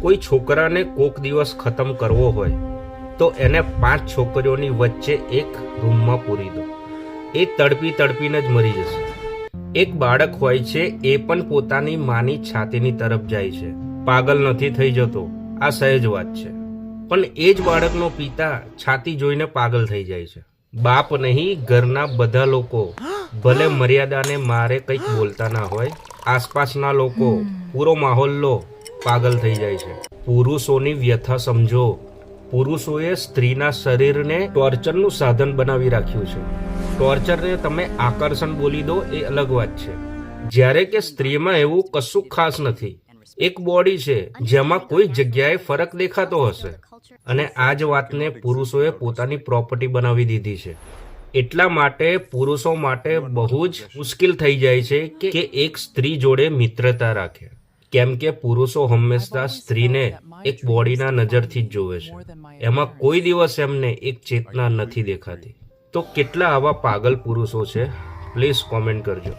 કોઈ છોકરાને કોક દિવસ ખતમ કરવો હોય તો એને 5 છોકરીઓની વચ્ચે એક રૂમમાં પૂરી દો, એ તડપી તડપીને જ મરી જશે. એક બાળક હોય છે એ પણ પોતાની માની છાતીની તરફ જાય છે, પાગલ નથી થઈ જતો. આ સહેજ વાત છે. પણ એ જ બાળકનો પિતા છાતી જોઈને પાગલ થઈ જાય છે. બાપ નહીં, ઘરના બધા લોકો ભલે મર્યાદાને મારે કંઈક બોલતા ના હોય, આસપાસના લોકો, પૂરો માહોલ્લો પાગલ થઈ જાય છે. પુરુષોની વ્યથા સમજો. પુરુષોએ સ્ત્રીના શરીરને ટોર્ચરનું સાધન બનાવી રાખ્યું છે. ટોર્ચરને તમે આકર્ષણ બોલી દો એ અલગ વાત છે, જ્યારે કે સ્ત્રીમાં એવું કશું ખાસ નથી. એક બોડી છે જેમાં કોઈ જગ્યાએ ફરક દેખાતો હશે, અને આ જ વાતને પુરુષોએ પોતાની પ્રોપર્ટી બનાવી દીધી છે. એટલા માટે પુરુષો માટે બહુ જ મુશ્કેલ થઈ જાય છે કે એક સ્ત્રી જોડે મિત્રતા રાખે, કેમ કે પુરુષો હંમેશા સ્ત્રીને એક બોડીના નજરથી જ જોવે છે. એમાં કોઈ દિવસ એમને એક ચેતના નથી દેખાતી. તો કેટલા આવા પાગલ પુરુષો છે? પ્લીઝ કોમેન્ટ કરજો.